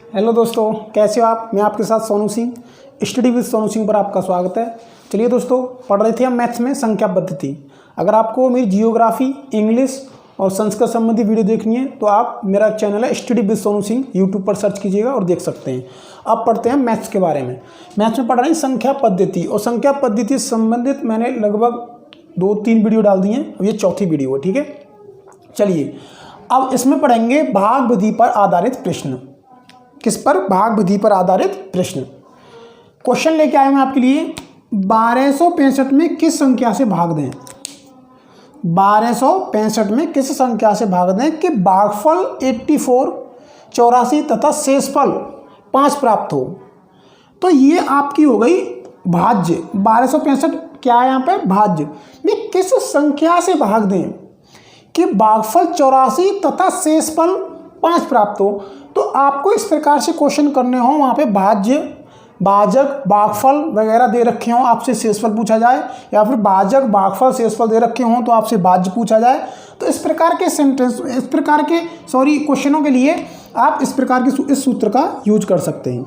Hello दोस्तों, कैसे हो आप। मैं आपके साथ सोनू सिंह, स्टडी विद सोनू सिंह पर आपका स्वागत है। चलिए दोस्तों, पढ़ रहे थे हम मैथ्स में संख्या पद्धति। अगर आपको मेरी जियोग्राफी, इंग्लिश और संस्कृत संबंधी वीडियो देखनी है तो आप मेरा चैनल है study with Sonu Singh, YouTube पर सर्च कीजिएगा और देख सकते हैं। अब पढ़ते हैं मैथ्स के बारे में। मैथ्स में पढ़ रहे हैं संख्या पद्धति, और संख्या पद्धति से संबंधित मैंने लगभग 2-3 वीडियो डाल दी हैं। अब ये चौथी वीडियो है, ठीक है। चलिए अब इसमेमें पढ़ेंगे भाग विधि पर आधारित प्रश्न। किस पर? भाग विधि पर आधारित प्रश्न। क्वेश्चन लेके आए मैं आपके लिए। 1265 में किस संख्या से भाग दें? 1265 में किस संख्या से भाग दें कि भागफल 84, 84 तथा शेषफल 5 प्राप्त हो। तो ये आपकी हो गई भाज्य। 1265 क्या है यहाँ पे? भाज्य में किस संख्या से भाग दें कि भागफल 84 तथा शेषफल 5 प्राप्त हो। तो आपको इस प्रकार से क्वेश्चन करने हो, वहाँ पे भाज्य, भाजक, भागफल वगैरह दे रखे हों, आपसे शेषफल पूछा जाए, या फिर भाजक, भागफल, शेषफल दे रखे हों तो आपसे भाज्य पूछा जाए। तो इस प्रकार के सेंटेंस, इस प्रकार के क्वेश्चनों के लिए आप इस प्रकार के इस सूत्र का यूज कर सकते हैं।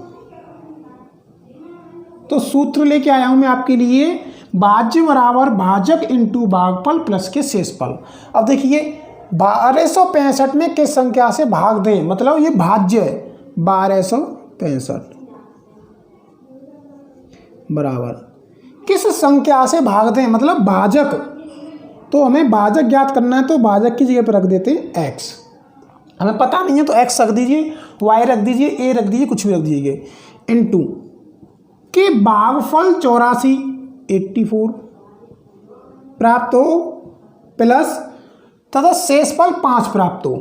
तो सूत्र लेके आया हूं मैं आपके लिए, भाज्य बराबर भाजक इंटू भागफल प्लस के शेषफल। अब देखिए 1265 में किस संख्या से भाग दें, मतलब ये भाज्य है। 1265 बराबर किस संख्या से भाग दें, मतलब भाजक। तो हमें भाजक ज्ञात करना है, तो भाजक की जगह पर रख देते हैं x। हमें पता नहीं है तो x रख दीजिए, y रख दीजिए, a रख दीजिए, कुछ भी रख दीजिए। इंटू के भागफल 84, 84 प्राप्त हो, प्लस तथा शेषफल 5 प्राप्त हो।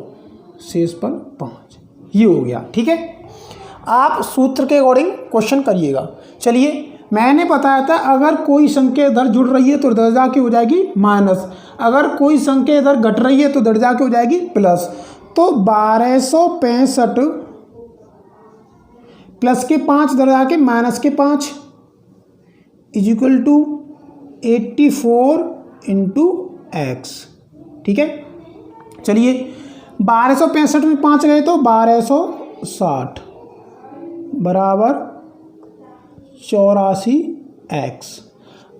शेषफल 5 ये हो गया, ठीक है। आप सूत्र के अकॉर्डिंग क्वेश्चन करिएगा। चलिए, मैंने बताया था अगर कोई संख्या इधर जुड़ रही है तो इधर जाके हो जाएगी माइनस, अगर कोई संख्या इधर घट रही है तो इधर जाके हो जाएगी प्लस। तो 1265 प्लस के 5 इधर जाके माइनस के 5 is equal to 84 into x, ठीक है। चलिए 1265 में 5 गए तो 1260 बराबर 84x।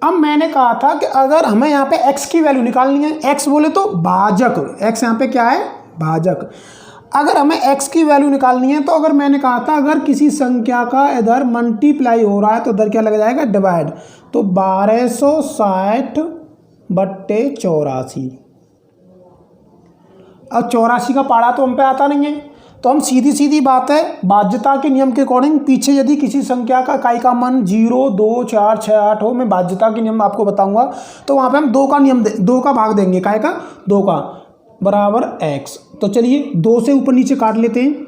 अब मैंने कहा था कि अगर हमें यहाँ पे x की वैल्यू निकालनी है, x बोले तो भाजक, x यहाँ पे क्या है? भाजक। अगर हमें x की वैल्यू निकालनी है तो अगर मैंने कहा था अगर किसी संख्या का इधर मल्टीप्लाई हो रहा है तो इधर क्या लग जाएगा? डिवाइड। तो 1260/84। अब 84 का पारा तो हम पे आता नहीं है, तो हम सीधी सीधी बात है, भाज्यता के नियम के अकॉर्डिंग पीछे यदि किसी संख्या का इकाई का मान 0, 2, 4, 6, 8 हो, मैं भाज्यता के नियम आपको बताऊंगा, तो वहाँ पे हम 2 का नियम 2 का भाग देंगे। इकाई का 2 का बराबर x। तो चलिए 2 से ऊपर नीचे काट लेते हैं।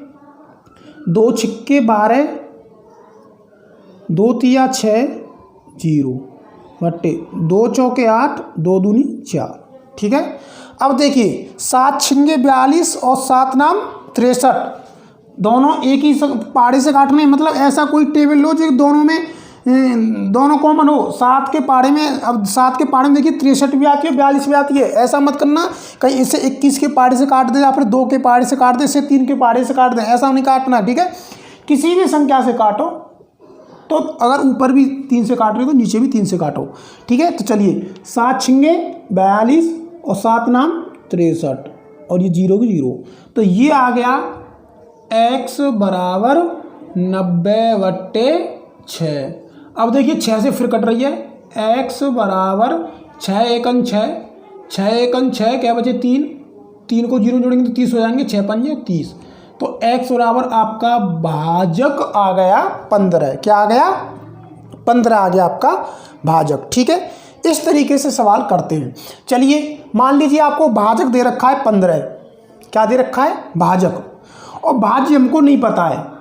2 छिक्के 12, 2 तिया 6, 0 बट्टे 2 चौके 8, 2 दूनी 4, ठीक है। अब देखिए 7 छिंगे 42 और 7 नाम 63, दोनों एक ही पाड़े से काटने, मतलब ऐसा कोई टेबल लो जो दोनों में दोनों कॉमन हो। 7 के पाड़े में, अब 7 के पाड़े में देखिए 63 भी आती है, 42 भी आती है। ऐसा मत करना कहीं इसे 21 के पाड़े से काट दे, या फिर 2 के पाड़े से काट दे, इसे 3 के पाड़े से काट दे, ऐसा नहीं काटना, ठीक है। किसी भी संख्या से काटो, तो अगर ऊपर भी 3 से काट रहे हो तो नीचे भी 3 से काटो, ठीक है। तो चलिए 7 छिंगे 42 और 7 नाम 63 और ये 0 की 0, तो ये आ गया x बराबर 90/6। अब देखिए 6 से फिर कट रही है, x बराबर 6 एकन 6, 6 एकन 6 क्या बचे 3, 3 को 0 जोड़ेंगे तो 30 हो जाएंगे, 6 पंजे 30। तो x बराबर आपका भाजक आ गया 15। क्या आ गया? 15 आ गया आपका भाजक, ठीक है। इस तरीके से सवाल करते हैं। चलिए मान लीजिए आपको भाजक दे रखा है 15, क्या दे रखा है? भाजक, और भाज्य हमको नहीं पता है।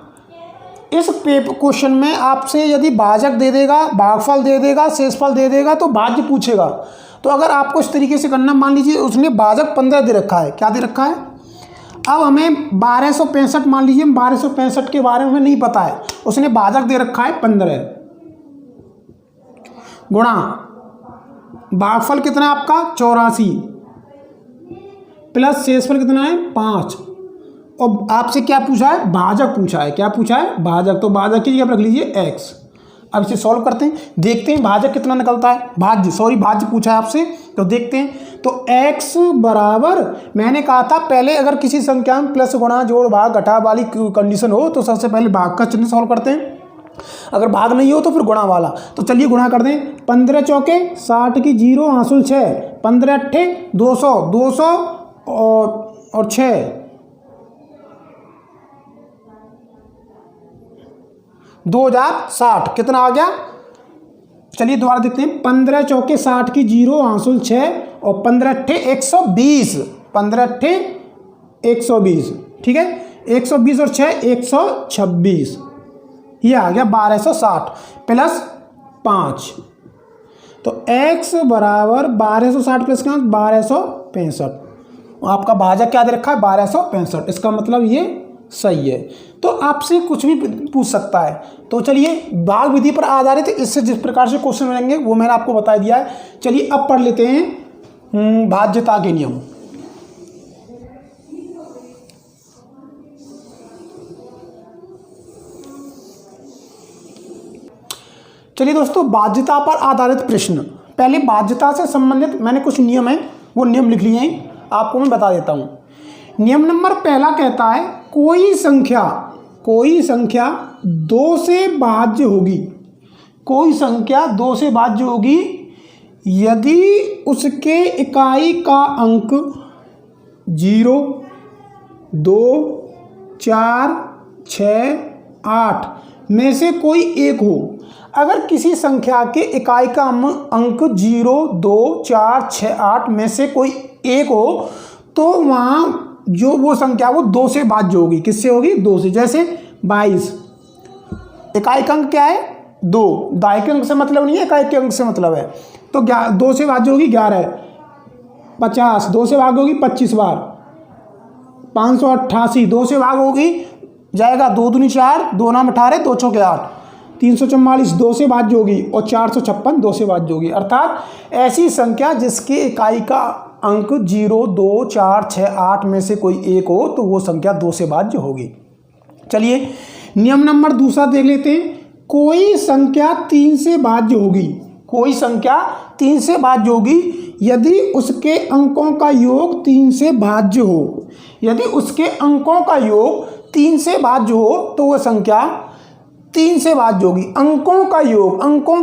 इस क्वेश्चन में आपसे यदि भाजक दे देगा, भागफल दे देगा, शेषफल दे देगा तो भाज्य पूछेगा। तो अगर आपको इस तरीके से करना, मान लीजिए उसने भाजक 15 दे रखा है, क्या दे रखा है? अब हमें 1265, मान लीजिए 1265 के बारे में हमें नहीं पता है, उसने भाजक दे रखा है 15 गुणा भागफल कितना है आपका? 84 प्लस शेषफल कितना है? 5 और आपसे क्या पूछा है, भाजक पूछा है। क्या पूछा है, भाजक। तो भाजक की जगह रख लीजिए x। अब इसे सॉल्व करते हैं, देखते हैं भाजक कितना निकलता है। भाज्य पूछा है आपसे, तो देखते हैं। तो x बराबर, मैंने कहा था पहले अगर किसी संख्या में प्लस गुणा जोड़ भाग घटाव वाली कंडीशन हो तो सबसे पहले भाग का चिन्ह सॉल्व करते हैं, अगर भाग नहीं हो तो फिर गुणा वाला। तो चलिए गुणा कर दें। 15 चौके 60 की 0 हासिल 6, 15 अट्ठे 200, 200 और 6 2060 कितना आ गया। चलिए दोबारा देखते हैं। 15 चौके 60 की 0 हासिल 6 और 15 अट्ठे 120, 15 अट्ठे 120, ठीक है। 120 और 6 126, ये आ गया 1260 प्लस 5। तो x बराबर 1260 प्लस 5 1265। आपका भाजक क्या दे रखा है, 1265। इसका मतलब ये सही है। तो आपसे कुछ भी पूछ सकता है। तो चलिए भाग विधि पर आधारित इससे जिस प्रकार से क्वेश्चन बनेंगे वो मैंने आपको बता दिया है। चलिए अब पढ़ लेते हैं भाज्यता के नियम। चलिए दोस्तों, बाध्यता पर आधारित प्रश्न। पहले बाध्यता से संबंधित मैंने कुछ नियम है, वो नियम लिख लिए हैं, आपको मैं बता देता हूं। नियम नंबर पहला कहता है कोई संख्या 2 से भाज्य होगी, कोई संख्या 2 से भाज्य होगी यदि उसके इकाई का अंक 0, 2, 4, 6, 8 में से कोई एक हो। अगर किसी संख्या के इकाई का अंक 0, 2, 4, 6, 8 में से कोई एक हो तो वहाँ जो वो संख्या वो 2 से भाज्य होगी। किससे होगी, 2 से। जैसे 22, इकाई का अंक क्या है, 2, दाई के अंक से मतलब नहीं है, इकाई के अंक से मतलब है। तो 2 से भाज्य होगी 11, 50 2 से भाग होगी 25 बार, 588 2 से भाग होगी जाएगा 2 दूनी 4, 2 नाम 18, 2 चौके 8, 344 2 से भाज्य होगी और 456 2 से भाज्य होगी। अर्थात ऐसी संख्या जिसकी इकाई का अंक 0, 2, 4, 6, 8 में से कोई एक हो तो वो संख्या 2 से भाज्य होगी। चलिए नियम नंबर दूसरा देख लेते हैं। कोई संख्या 3 से भाज्य होगी, कोई संख्या 3 से भाज्य होगी यदि उसके अंकों का योग 3 से भाज्य हो। यदि उसके अंकों का योग 3 से भाज्य हो तो वह संख्या 3 से भाज्य होगी। अंकों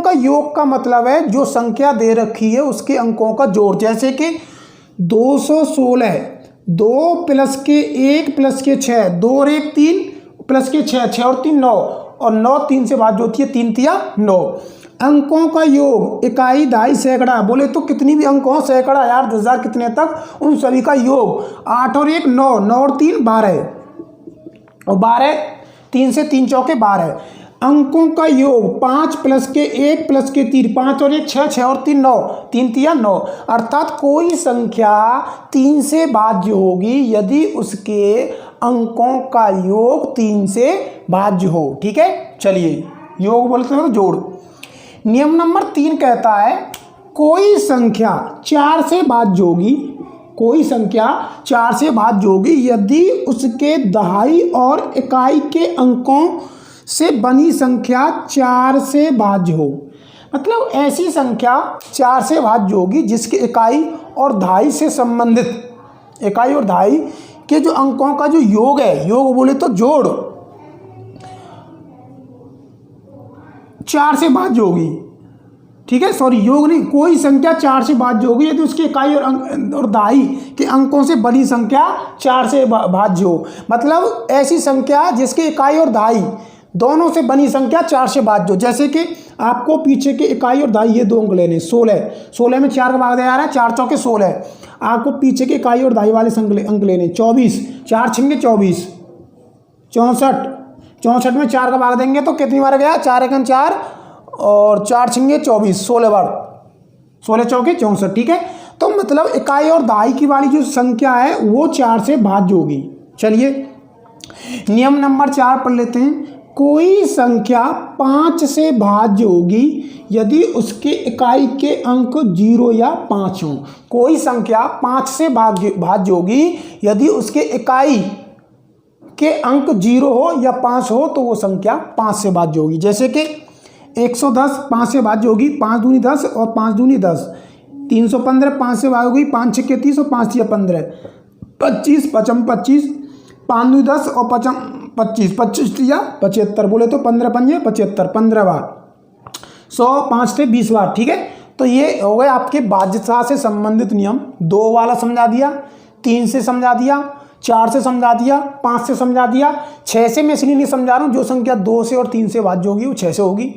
का योग का मतलब है जो संख्या दे रखी है उसके अंकों का जोड़। जैसे कि 216, 2 प्लस के 1 प्लस के 6, 2 और 1 3 प्लस के 6, 6 और 3 9 और 9 3 से भाज्य होती है, 3 तिया 9। अंकों का योग इकाई, दहाई, सैकड़ा, बोले तो कितनी भी अंक हो, सैकड़ा, 1000, 10,000 कितने तक, उन सभी का योग 8 और 1 9, 9 और 3 12 और 12 3 से 3 चौके 12। अंकों का योग 5 प्लस के 1 प्लस के 3, 5 और 1 6, 6 और 3 9, 3 तिया 9। अर्थात कोई संख्या 3 से भाज्य होगी यदि उसके अंकों का योग 3 से भाज्य हो। ठीक है, चलिए योग बोलते हैं तो जोड़। नियम नंबर 3 कहता है कोई संख्या 4 से भाज्य होगी, कोई संख्या 4 से भाज्य होगी यदि उसके दहाई और इकाई के अंकों से बनी संख्या 4 से भाज्य हो। मतलब ऐसी संख्या 4 से भाज्य होगी जिसके इकाई और दहाई से संबंधित, इकाई और दहाई के जो अंकों का जो योग है, योग बोले तो जोड़, 4 से भाज्य होगी। ठीक है, सॉरी योग नहीं, कोई संख्या 4 से भाज्य होगी यदि उसके इकाई और दहाई के अंकों से बनी संख्या 4 से भाज्य हो। मतलब ऐसी संख्या जिसके इकाई और दहाई दोनों से बनी संख्या 4 से भाज्य हो। जैसे कि आपको पीछे के इकाई और दहाई ये दो अंक लेने, 16 में 4 का भाग दिया आ रहा है, 4 चौके 16। आपको पीछे के इकाई और दहाई वाले अंक लेने, 24, 4 छिंगे 24, 64 में 4 का भाग देंगे तो कितनी बार गया, 4 एकम 4 और 4 छिंगे 24, 16 बार, 16 चौके 64। ठीक है, तो मतलब इकाई और दहाई की वाली जो संख्या है वो 4 से भाज्य होगी। चलिए नियम नंबर 4 पढ़ लेते हैं। कोई संख्या 5 से भाज्य होगी यदि उसके इकाई के अंक 0 या 5 हों। कोई संख्या 5 से भाज्य होगी यदि उसके इकाई के अंक 0 हो या 5 हो तो वो संख्या 5 से भाज्य होगी। जैसे कि 110 5 से भाज्य होगी, 5 दूनी 10 और 5 दूनी 10, 315 5 से भाज्य होगी, 5 छक्के 30 और 5 तिया 15, 25 पचम 25, 5 दूनी 10 और पचम 25, 25 तिया 75, बोले तो 15 पंजे 75, 15 बार 100, 5 से 20 बार। ठीक है, तो ये हो गए आपके बाध्यता से संबंधित नियम। 2 वाला समझा दिया, 3 से समझा दिया, 4 से समझा दिया, 5 से समझा दिया, 6 से मैं इसलिए नहीं समझा रहा हूँ, जो संख्या 2 से और 3 से भाज्य होगी वो 6 से होगी।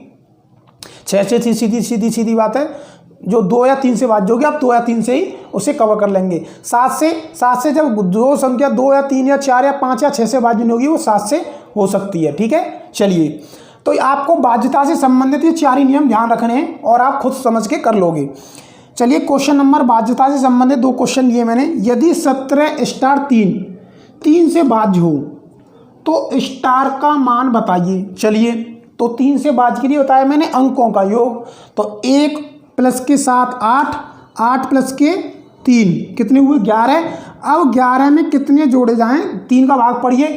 6 से सीधी बात है, जो 2 या 3 से भाज्य होगी आप 2 या 3 से ही उसे कवर कर लेंगे। 7 से जब दो संख्या 2 या 3 या 4 या 5 या 6 से भाज्य नहीं होगी वो 7 से हो सकती है। ठीक है, चलिए, तो आपको बाध्यता से संबंधित ये 4 ही नियम ध्यान रखने हैं और आप खुद समझ के कर लोगे। चलिए, क्वेश्चन नंबर बाध्यता से संबंधित 2 क्वेश्चन लिए मैंने। यदि 17 स्टार 3 से भाज्य हो तो स्टार का मान बताइए। चलिए, तो 3 से भाज्य के लिए बताया मैंने अंकों का योग, तो 1 प्लस के 7 8, 8 प्लस के 3 कितने हुए 11। अब 11 में कितने जोड़े जाएं, 3 का भाग पढ़िए,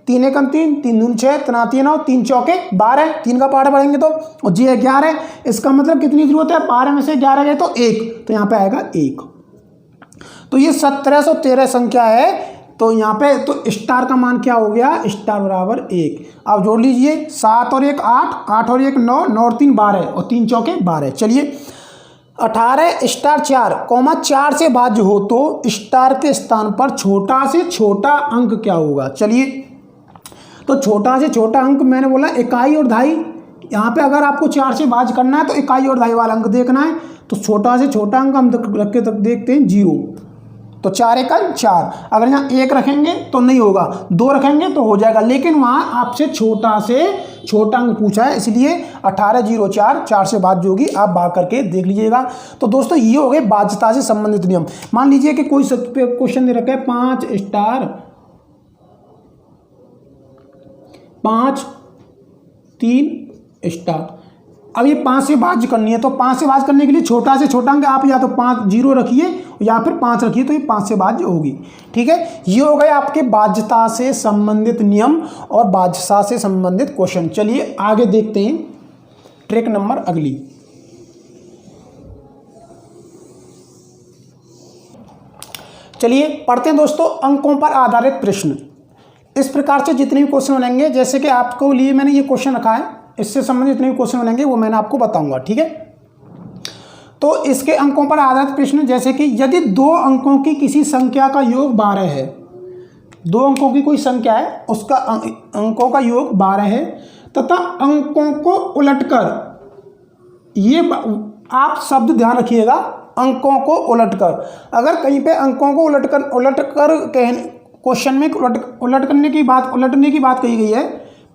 3 एकम 3, 3 दूनी 6, 3 3 9, 3 चौके 12, 3 का पाठ पढ़ेंगे तो, और जी 11। इसका मतलब कितनी जरूरत है, 12 में से 11 गए तो 1, तो यहाँ पे आएगा 1। तो ये 1713 संख्या है, तो यहाँ पे तो स्टार का मान क्या हो गया, स्टार बराबर 1। अब जोड़ लीजिए, 7 और 1 8, 8 और 1 9, 9 और 3 12 और 3 चौके 12। चलिए, 18 स्टार 4, 4 से भाज्य हो तो स्टार के स्थान पर छोटा से छोटा अंक क्या होगा। चलिए, तो छोटा से छोटा अंक मैंने बोला इकाई और दहाई। यहाँ पे अगर आपको 4 से भाज्य करना है तो इकाई और दहाई वाला अंक देखना है, तो छोटा से छोटा अंक हम रख के तक देखते हैं 0, तो 4 एकम 4। अगर यहाँ 1 रखेंगे तो नहीं होगा, 2 रखेंगे तो हो जाएगा, लेकिन वहाँ आपसे छोटा से छोटा अंक पूछा है, इसलिए 1804 4 से भाज्य होगी। आप भाग करके देख लीजिएगा। तो दोस्तों, ये हो गए बाध्यता से संबंधित नियम। मान लीजिए कि कोई क्वेश्चन दे रखा है 5 स्टार 5 3 स्टार। अब ये 5 से भाज्य करनी है, तो 5 से भाज्य करने के लिए छोटा से छोटा अंक आप या तो 5 0 रखिए या फिर 5 रखिए, तो ये 5 से भाज्य होगी। ठीक है, ये हो गए आपके बाध्यता से संबंधित नियम और बाध्यता से संबंधित क्वेश्चन। चलिए आगे देखते हैं ट्रिक नंबर अगली। चलिए पढ़ते हैं दोस्तों, अंकों पर आधारित प्रश्न। इस प्रकार से जितने भी क्वेश्चन बनेंगे, जैसे कि आपको लिए मैंने ये क्वेश्चन रखा है, इससे संबंधित जितने भी क्वेश्चन बनेंगे वो मैंने आपको बताऊंगा। ठीक है, तो इसके अंकों पर आधारित प्रश्न, जैसे कि यदि 2 अंकों की किसी संख्या का योग 12 है, 2 अंकों की कोई संख्या है, उसका अंकों का योग 12 है, तथा अंकों को उलटकर, ये आप शब्द ध्यान रखिएगा, अंकों को उलटकर। अगर कहीं पे अंकों को उलटकर क्वेश्चन में उलटने की बात कही गई है,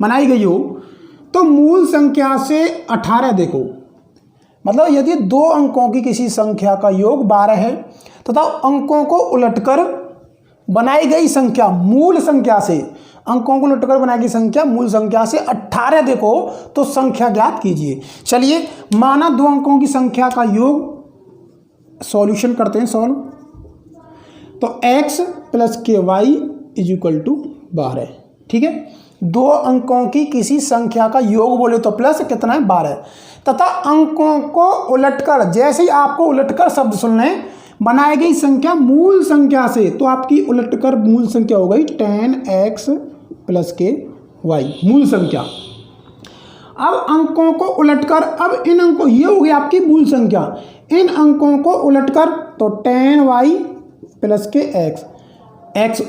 बनाई गई हो, तो मूल संख्या से 18 देखो। मतलब यदि 2 अंकों की किसी संख्या का योग 12 है तथा अंकों को उलटकर बनाई गई संख्या मूल संख्या से, अंकों को उलटकर बनाई गई संख्या मूल संख्या से 18 देखो, तो संख्या ज्ञात कीजिए। चलिए, माना 2 अंकों की संख्या का योग, सॉल्यूशन करते हैं, सॉल्व। तो x प्लस के वाई इज इक्वल टू 12। ठीक है, 2 अंकों की किसी संख्या का योग बोले तो प्लस कितना है 12, तथा अंकों को उलटकर, जैसे ही आपको उलटकर शब्द सुनने, बनाई गई संख्या मूल संख्या से, तो आपकी उलटकर मूल संख्या हो गई 10x प्लस के वाई, मूल संख्या। अब अंकों को उलटकर, अब इन अंकों, ये हो गई आपकी मूल संख्या, इन अंकों को उलटकर, तो 10y प्लस के x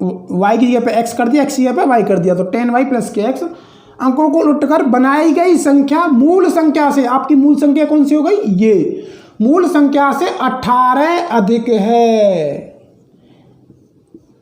y की जगह पे x कर दिया, x की जगह पे y कर दिया, तो 10y प्लस के x। अंकों को उलटकर बनाई गई संख्या मूल संख्या से, आपकी मूल संख्या कौन सी हो गई, ये मूल संख्या से 18 अधिक है।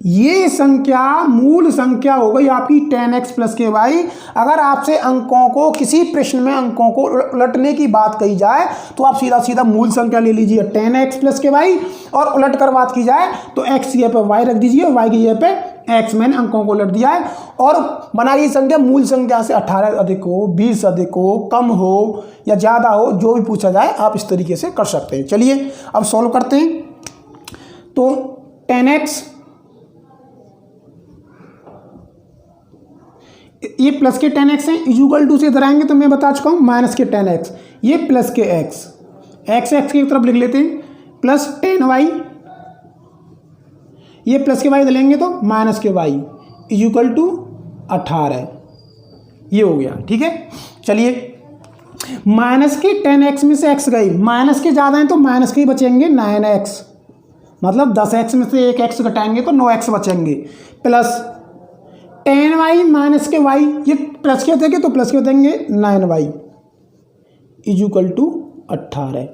ये संख्या मूल संख्या हो गई आपकी 10x प्लस के वाई। अगर आपसे अंकों को, किसी प्रश्न में अंकों को उलटने की बात कही जाए, तो आप सीधा सीधा मूल संख्या ले लीजिए 10x प्लस के वाई, और उलट कर बात की जाए तो x की जगह पे y रख दीजिए, y की जगह पे x। मैंने अंकों को उलट दिया है, और बनाई संख्या मूल संख्या से 18 अधिक हो, 20 अधिक हो, कम हो या ज़्यादा हो, जो भी पूछा जाए आप इस तरीके से कर सकते हैं। चलिए अब सॉल्व करते हैं। तो 10x ये प्लस के 10x है, इक्वल टू से इधर आएंगे तो मैं बता चुका हूँ माइनस के 10x, ये प्लस के x, x की तरफ लिख लेते हैं, प्लस 10y, ये प्लस के y इधर लेंगे तो माइनस के y इक्वल टू 18, ये हो गया। ठीक है, चलिए माइनस के 10x में से x गई, माइनस के ज़्यादा हैं तो माइनस के ही बचेंगे 9x, मतलब 10x में से एक x घटाएंगे तो 9x बचेंगे, प्लस 10y माइनस के y, ये प्लस के होते तो प्लस के होतेंगे 9y इक्वल टू 18।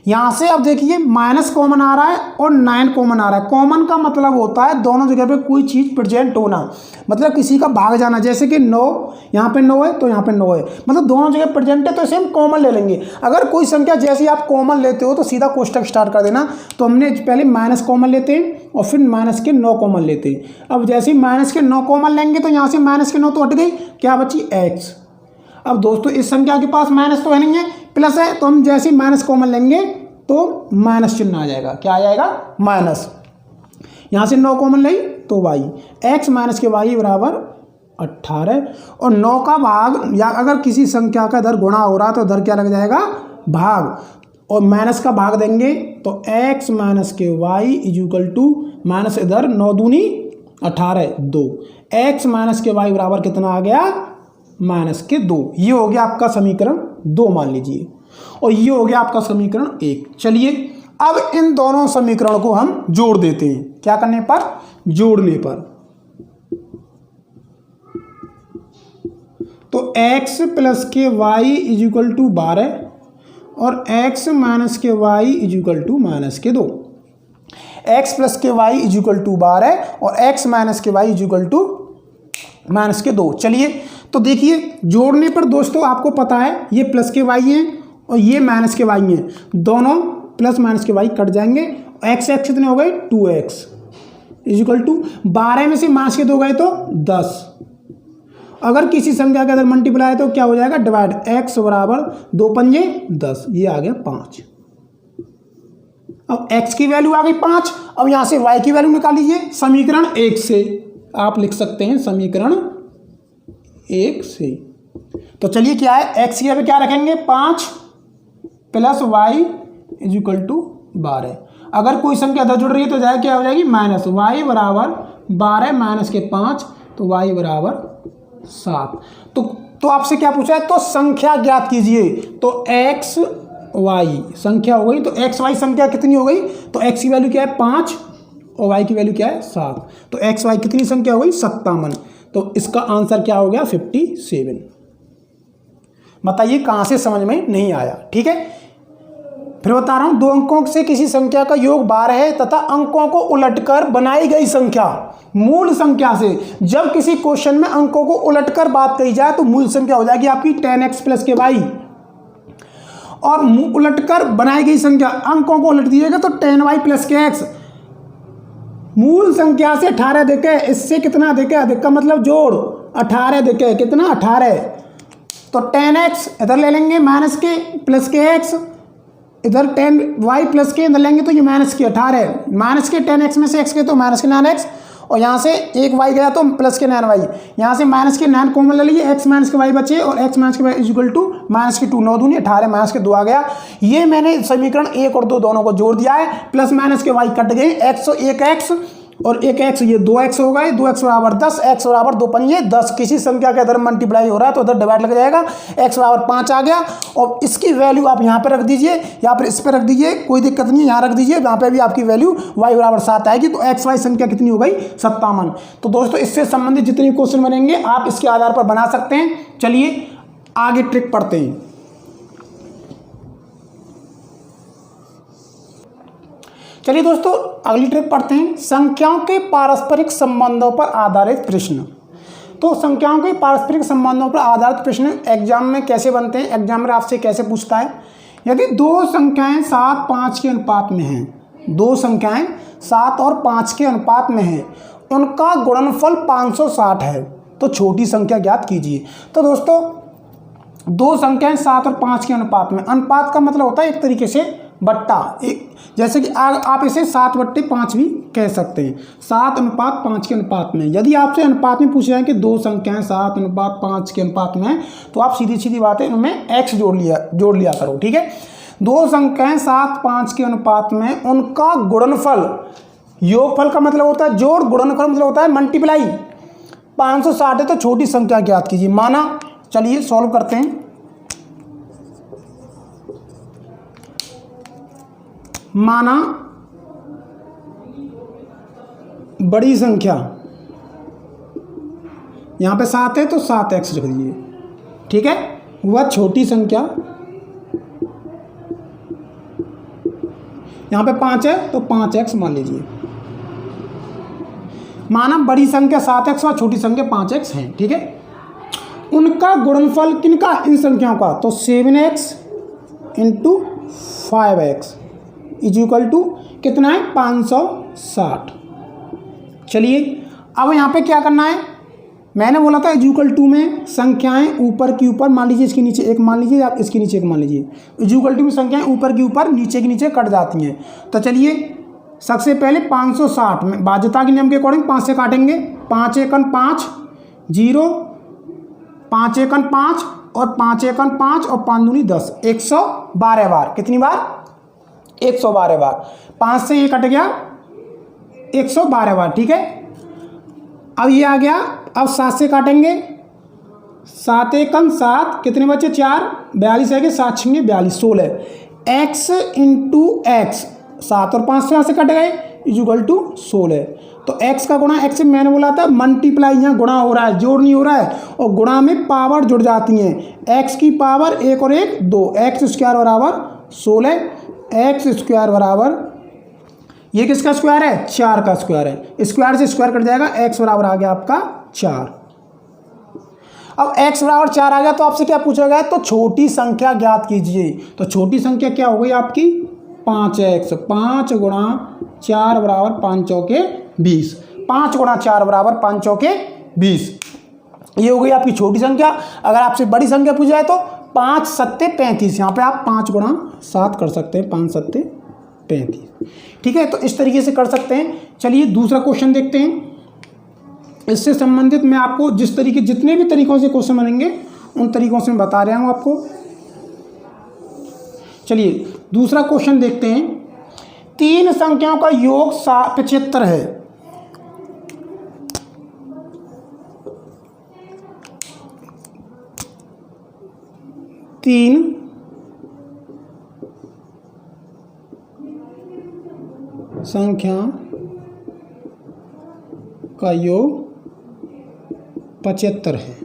यहाँ से अब देखिए माइनस कॉमन आ रहा है और 9 कॉमन आ रहा है। कॉमन का मतलब होता है दोनों जगह पे कोई चीज़ प्रेजेंट होना, मतलब किसी का भाग जाना, जैसे कि 9 यहाँ पे 9 है तो यहाँ पे 9 है, मतलब दोनों जगह प्रेजेंट है तो इसे हम कॉमन ले लेंगे। अगर कोई संख्या जैसे ही आप कॉमन लेते हो तो सीधा कोष्टक स्टार्ट कर देना। तो हमने पहले माइनस कॉमन लेते हैं और फिर माइनस के 9 कॉमन लेते हैं। अब जैसे ही माइनस के 9 कॉमन लेंगे तो यहाँ से माइनस के 9 तो हट गई, क्या बची x। अब दोस्तों इस संख्या के पास माइनस तो है नहीं है, प्लस है, तो हम जैसे ही माइनस कॉमन लेंगे तो माइनस चिन्ह आ जाएगा, क्या आ जाएगा माइनस। यहाँ से 9 कॉमन ली तो y, x माइनस के y बराबर 18, और 9 का भाग, या अगर किसी संख्या का इधर गुणा हो रहा तो इधर क्या लग जाएगा भाग, और माइनस का भाग देंगे तो x माइनस के y इक्वल टू माइनस, इधर 9 दूनी 18 2, x माइनस के y बराबर कितना आ गया माइनस के 2। ये हो गया आपका समीकरण 2 मान लीजिए, और ये हो गया आपका समीकरण 1। चलिए अब इन दोनों समीकरणों को हम जोड़ देते हैं, क्या करने पर, जोड़ने पर। तो x प्लस के y इक्वल टू 12 और x माइनस के y इक्वल टू माइनस के 2, x प्लस के y इक्वल टू 12 और x माइनस के y इक्वल टू माइनस के 2। चलिए तो देखिए जोड़ने पर दोस्तों आपको पता है ये प्लस के y हैं और ये माइनस के y हैं, दोनों प्लस माइनस के y कट जाएंगे। x कितने हो गए 2x इक्वल टू 12 में से माइनस के 2 गए तो 10। अगर किसी संख्या के अंदर मल्टीप्लाई है तो क्या हो जाएगा डिवाइड, x बराबर 2 पंजे 10, ये आ गया 5। अब x की वैल्यू आ गई 5, अब यहाँ से y की वैल्यू निकाल लीजिए समीकरण 1 से, आप लिख सकते हैं समीकरण 1 से। तो चलिए क्या है, x की जगह क्या रखेंगे 5 प्लस y इक्वल टू 12। अगर कोई संख्या इधर जुड़ रही है तो जाए क्या हो जाएगी माइनस, y बराबर 12 माइनस के 5 तो y बराबर 7। तो आपसे क्या पूछा है, तो संख्या ज्ञात कीजिए। तो x y संख्या हो गई, तो x y संख्या कितनी हो गई, तो x की वैल्यू क्या है 5 और y की वैल्यू क्या है 7, तो x y कितनी संख्या हो गई 57। तो इसका आंसर क्या हो गया 57। बताइए कहाँ से समझ में नहीं आया। ठीक है, फिर बता रहा हूँ, 2 अंकों से किसी संख्या का योग 12 है तथा अंकों को उलटकर बनाई गई संख्या मूल संख्या से, जब किसी क्वेश्चन में अंकों को उलटकर बात कही जाए तो मूल संख्या हो जाएगी आपकी 10x प्लस के y, और उलटकर बनाई गई संख्या अंकों को उलट दीजिएगा तो 10y प्लस के x। मूल संख्या से 18 देखे, इससे कितना देखे अधिक का मतलब जोड़, 18 देखे कितना 18, तो 10x इधर ले लेंगे माइनस के प्लस के x, इधर 10y प्लस के इधर लेंगे तो ये माइनस के 18, माइनस के 10x में से x के तो माइनस के 9x, और यहाँ से एक y गया तो प्लस के 9y, यहाँ से माइनस के 9 कॉमन ले लीजिए, x माइनस के y बचे और x माइनस के y इक्वल टू माइनस के 2 9 दूनी 18 माइनस के 2 आ गया। ये मैंने समीकरण 1 और 2 दोनों को जोड़ दिया है, प्लस माइनस के y कट गए, x एक x और एक x, ये 2x हो गए, 2x बराबर 10, x बराबर 2 पंजे 10। किसी संख्या के इधर मल्टीप्लाई हो रहा है तो उधर डिवाइड लग जाएगा, x बराबर 5 आ गया, और इसकी वैल्यू आप यहाँ पे रख दीजिए या फिर इस पे रख दीजिए, कोई दिक्कत नहीं है, यहाँ रख दीजिए, यहाँ पे भी आपकी वैल्यू y बराबर 7 आएगी। तो x y संख्या कितनी हो गई 57। तो दोस्तों इससे संबंधित जितने क्वेश्चन बनेंगे आप इसके आधार पर बना सकते हैं। चलिए आगे ट्रिक पढ़ते हैं। चलिए दोस्तों अगली ट्रिक पढ़ते हैं, संख्याओं के पारस्परिक संबंधों पर आधारित प्रश्न। तो संख्याओं के पारस्परिक संबंधों पर आधारित प्रश्न एग्जाम में कैसे बनते हैं, एग्जामिनर आपसे कैसे पूछता है। यदि 2 संख्याएं 7 5 के अनुपात में हैं, 2 संख्याएं 7 और 5 के अनुपात में हैं, उनका गुणनफल 560 है, तो छोटी संख्या ज्ञात कीजिए। तो दोस्तों 2 संख्याएं 7 और 5 के अनुपात में, अनुपात का मतलब होता है एक तरीके से बट्टा एक, जैसे कि आप इसे 7/5 भी कह सकते हैं, 7:5 के अनुपात में। यदि आपसे अनुपात में पूछे जाए कि दो संख्याएं 7:5 के अनुपात में, तो आप सीधी सीधी बात है उनमें x जोड़ लिया करो, ठीक है। दो संख्याएं 7:5 के अनुपात में, उनका गुणनफल, योगफल का मतलब होता है जोड़, गुणनफल मतलब होता है मल्टीप्लाई। 560 है तो छोटी संख्या ज्ञात कीजिए। माना, चलिए सॉल्व करते हैं। माना बड़ी संख्या, यहां पे 7 है तो 7x लिख दीजिए, ठीक है। वह छोटी संख्या, यहां पे 5 है तो 5x मान लीजिए। माना बड़ी संख्या 7x और छोटी संख्या 5x है, ठीक है। उनका गुणनफल किनका, इन संख्याओं का, तो 7x × 5x = कितना है, 560। चलिए अब यहाँ पे क्या करना है, मैंने बोला था = में संख्याएं ऊपर की ऊपर, मान लीजिए इसके नीचे एक मान लीजिए, आप इसके नीचे एक मान लीजिए, = में संख्याएं ऊपर की ऊपर नीचे के नीचे कट जाती हैं। तो चलिए सबसे पहले 560 में बाध्यता के नियम के अकॉर्डिंग 5 से काटेंगे। 5 × 5 0, 5 × 5 और 5 × 5 और 5 दूनी 10, 112 बार। कितनी बार, 112 बार। 5 से ये कट गया, 112 बार, ठीक है। अब ये आ गया, अब 7 से काटेंगे, 7 × 7 कितने बचे, 4, 42 है कि 7 × 42, 16। x × x, 7 और 5 से यहाँ से कट गए, = 16। तो x का गुणा x, मैंने बोला था मल्टीप्लाई, यहाँ गुणा हो रहा है, जोड़ नहीं हो रहा है, और गुणा में पावर जुड़ जाती हैं। x की पावर 1 और 1 2, x² बराबर 16, x² बराबर, ये किसका स्क्वायर है, 4 का स्क्वायर है, स्क्वायर से स्क्वायर कट जाएगा, x बराबर आ गया आपका 4। अब x बराबर 4 आ गया तो आपसे क्या पूछा गया, तो छोटी संख्या ज्ञात कीजिए। तो छोटी संख्या क्या हो गई आपकी, 5x, 5 × 4 बराबर 5 चौके 20, 5 × 4 बराबर 5 चौके 20, ये हो गई आपकी छोटी संख्या। अगर आपसे बड़ी संख्या पूछा जाए तो 5 7 35, यहाँ पे आप 5 × 7 कर सकते हैं, 5 7 35, ठीक है। तो इस तरीके से कर सकते हैं। चलिए दूसरा क्वेश्चन देखते हैं। इससे संबंधित मैं आपको जितने भी तरीकों से क्वेश्चन बनेंगे उन तरीकों से मैं बता रहा हूँ आपको। चलिए दूसरा क्वेश्चन देखते हैं। 3 संख्याओं का योग 75 है। तीन संख्या का योग 75 है,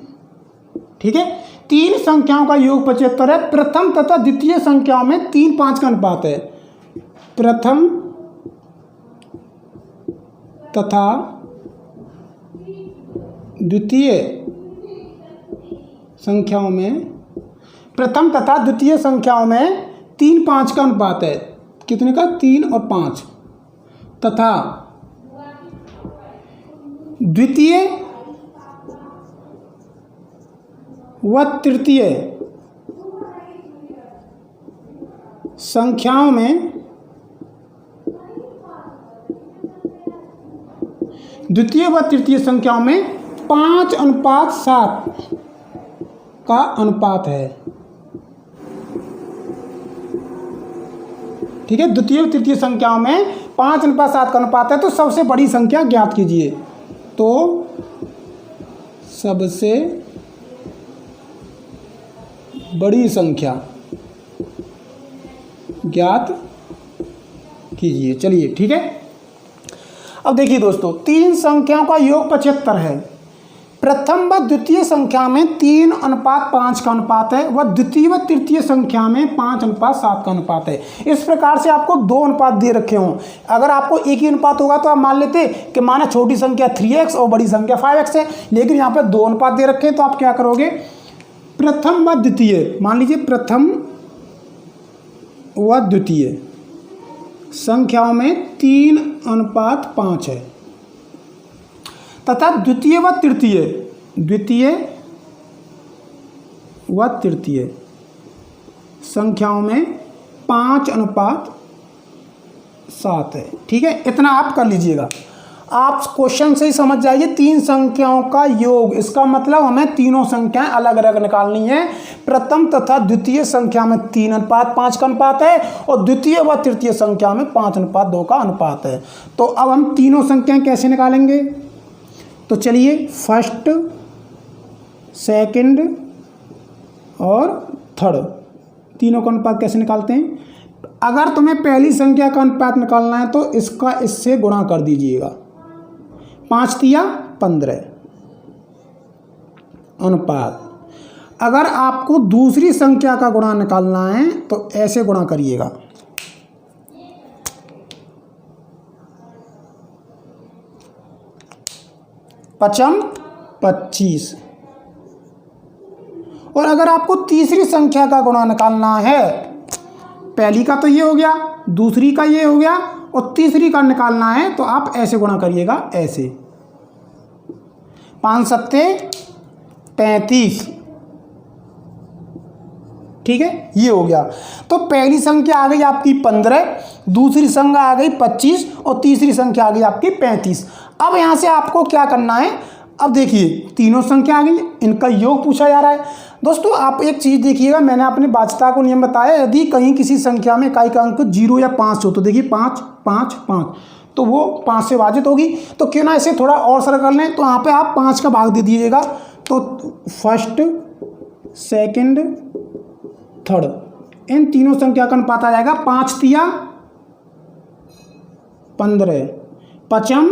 ठीक है। 3 संख्याओं का योग 75 है। प्रथम तथा द्वितीय संख्याओं में 3:5 का अनुपात है। प्रथम तथा द्वितीय संख्याओं में, प्रथम तथा द्वितीय संख्याओं में 3:5 का अनुपात है। कितने का, 3 और 5। तथा द्वितीय व तृतीय संख्याओं में, द्वितीय व तृतीय संख्याओं में 5:7 का अनुपात है, ठीक है। द्वितीय व तृतीय संख्याओं में 5:7 का अनुपात है। तो सबसे बड़ी संख्या ज्ञात कीजिए। तो सबसे बड़ी संख्या ज्ञात कीजिए। चलिए ठीक है। अब देखिए दोस्तों, 3 संख्याओं का योग 75 है। प्रथम व द्वितीय संख्या में 3:5 का अनुपात है, व द्वितीय व तृतीय संख्या में 5:7 का अनुपात है। इस प्रकार से आपको 2 अनुपात दे रखे हों। अगर आपको एक ही अनुपात होगा तो आप मान लेते कि माना छोटी संख्या 3x और बड़ी संख्या 5x है, लेकिन यहाँ पर 2 अनुपात दे रखे हैं। तो आप क्या करोगे, प्रथम व द्वितीय, मान लीजिए प्रथम व द्वितीय संख्याओं में 3:5 है, तथा द्वितीय व तृतीय संख्याओं में 5:7 है। ठीक है, इतना आप कर लीजिएगा। आप क्वेश्चन से ही समझ जाइए, 3 संख्याओं का योग, इसका मतलब हमें तीनों संख्याएं अलग अलग निकालनी है। प्रथम तथा द्वितीय संख्या में 3:5 का अनुपात है और द्वितीय व तृतीय संख्या में 5:2 का अनुपात है। तो अब हम तीनों संख्याएं कैसे निकालेंगे? तो चलिए, फर्स्ट, सेकंड और थर्ड, तीनों का अनुपात कैसे निकालते हैं? अगर तुम्हें पहली संख्या का अनुपात निकालना है तो इसका इससे गुणा कर दीजिएगा। 5×3 = 15 अनुपात। अगर आपको दूसरी संख्या का गुणा निकालना है तो ऐसे गुणा करिएगा। पचम 25। और अगर आपको तीसरी संख्या का गुणा निकालना है, पहली का तो ये हो गया, दूसरी का ये हो गया और तीसरी का निकालना है तो आप ऐसे गुणा करिएगा, ऐसे। 5×7 = 35। ठीक है, ये हो गया। तो पहली संख्या आ गई आपकी 15, दूसरी संख्या आ गई 25 और तीसरी संख्या आ गई आपकी 35। अब यहाँ से आपको क्या करना है? अब देखिए, तीनों संख्या आ गई, इनका योग पूछा जा रहा है। दोस्तों, आप एक चीज़ देखिएगा, मैंने अपने वाच्यता को नियम बताया, यदि कहीं किसी संख्या में इकाई का अंक 0 या 5 हो तो देखिए 5, 5, 5, तो वो 5 से विभाजित होगी। तो क्यों ना इसे थोड़ा और सरल कर लें, तो यहाँ पे आप 5 का भाग दे दीजिएगा। तो फर्स्ट, सेकंड, थर्ड, इन तीनों संख्या का अनुपात आ जाएगा 5×3 = 15, पचम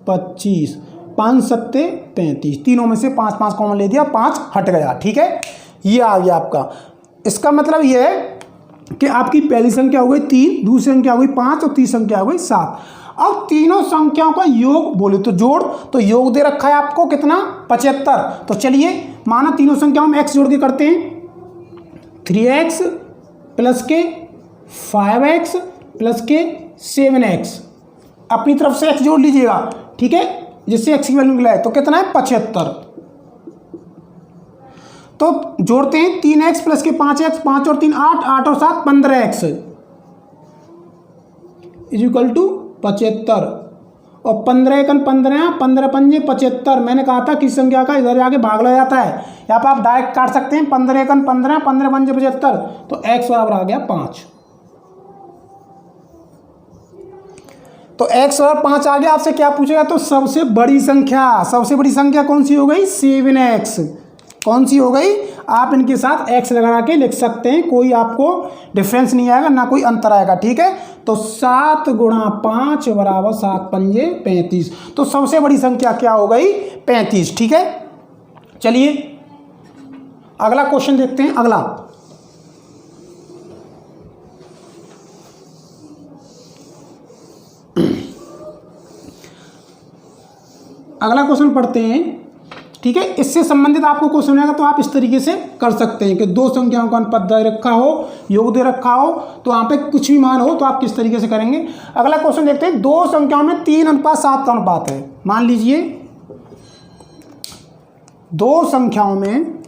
25, 5×7 = 35। तीनों में से 5 5 कॉमन ले दिया, 5 हट गया। ठीक है, ये आ गया आपका। इसका मतलब ये है कि आपकी पहली संख्या हो गई 3, दूसरी संख्या हो गई 5 और तीसरी संख्या हो गई 7। अब तीनों संख्याओं का योग बोले तो जोड़, तो योग दे रखा है आपको कितना? 75। तो चलिए, माना तीनों संख्याओं में x जोड़ के करते हैं। 3x + के 5x + के 7x, अपनी तरफ से x जोड़ लीजिएगा। ठीक है, जिससे x की वैल्यू निकला है तो कितना है? 75। तो जोड़ते हैं, 3x + के 5x, 5 और 3 8, 8 और 7 15x = 75। और 15 × 15, 15×5 = 75। मैंने कहा था किस संख्या का इधर आगे भाग लग जाता है, यहाँ पर आप डायरेक्ट काट सकते हैं। 15 × 15, 15×5 = 75। तो x बराबर आ गया 5। तो x बराबर 5 आ गया। आपसे क्या पूछेगा? तो सबसे बड़ी संख्या कौन सी हो गई? 7x। कौन सी हो गई? आप इनके साथ x लगा के लिख सकते हैं, कोई आपको डिफरेंस नहीं आएगा, ना कोई अंतर आएगा। ठीक है, तो 7 × 5 = 7×5 = 35। तो सबसे बड़ी संख्या क्या हो गई? 35। ठीक है, चलिए अगला क्वेश्चन देखते हैं। अगला क्वेश्चन पढ़ते हैं। ठीक है, इससे संबंधित आपको क्वेश्चन आएगा तो आप इस तरीके से कर सकते हैं कि दो संख्याओं का अनुपात दे रखा हो, योग दे रखा हो, तो वहाँ पे कुछ भी मान हो तो आप किस तरीके से करेंगे। अगला क्वेश्चन देखते हैं। दो संख्याओं में 3:7 का अनुपात है। मान लीजिए दो संख्याओं में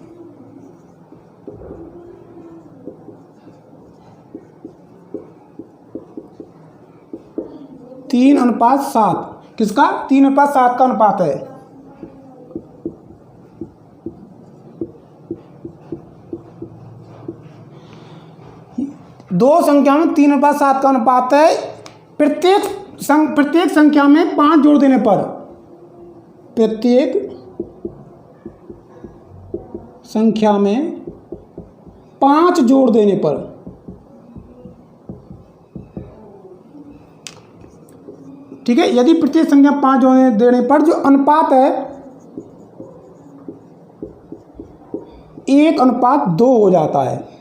3:7, किसका? 3:7 का अनुपात है। दो संख्या में 3:7 का अनुपात है। प्रत्येक संख्या में 5 जोड़ देने पर, प्रत्येक संख्या में 5 जोड़ देने पर ठीक है, यदि प्रत्येक संख्या 5 जोड़ देने पर जो अनुपात है 1:2 हो जाता है।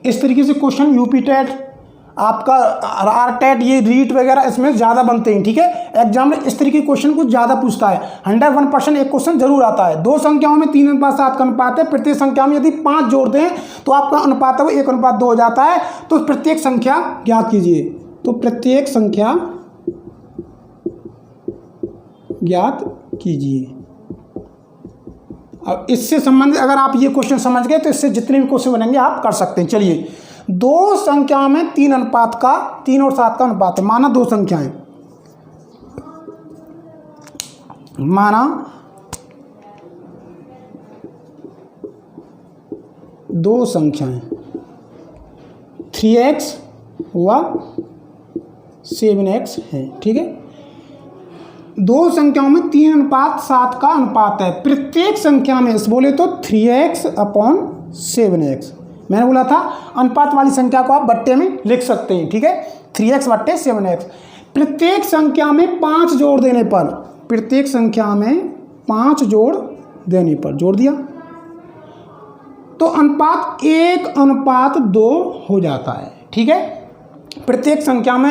इस तरीके से क्वेश्चन यूपी टेट, आपका आर टेट, ये रीट वगैरह इसमें ज़्यादा बनते हैं। ठीक है, एग्जाम में इस तरीके के क्वेश्चन कुछ ज़्यादा पूछता है। 101% एक क्वेश्चन जरूर आता है। दो संख्याओं में 3:7 का अनुपात है। प्रत्येक संख्या में यदि 5 जोड़ दें तो आपका अनुपात है वो 1:2 हो जाता है। तो प्रत्येक संख्या ज्ञात कीजिए। तो प्रत्येक संख्या ज्ञात कीजिए। अब इससे संबंधित अगर आप ये क्वेश्चन समझ गए तो इससे जितने भी क्वेश्चन बनेंगे आप कर सकते हैं। चलिए, दो संख्याओं में 3 अनुपात का 3 और 7 का अनुपात है। माना दो संख्याएं, माना दो संख्याएं 3x व 7x है। ठीक है, दो संख्याओं में 3 अनुपात 7 का अनुपात है। प्रत्येक संख्या में बोले तो 3x/7x। मैंने बोला था अनुपात वाली संख्या को आप बट्टे में लिख सकते हैं। ठीक है, 3x/7x। प्रत्येक संख्या में 5 जोड़ देने पर, प्रत्येक संख्या में 5 जोड़ देने पर, जोड़ दिया तो अनुपात 1/2 हो जाता है। ठीक है, प्रत्येक संख्या में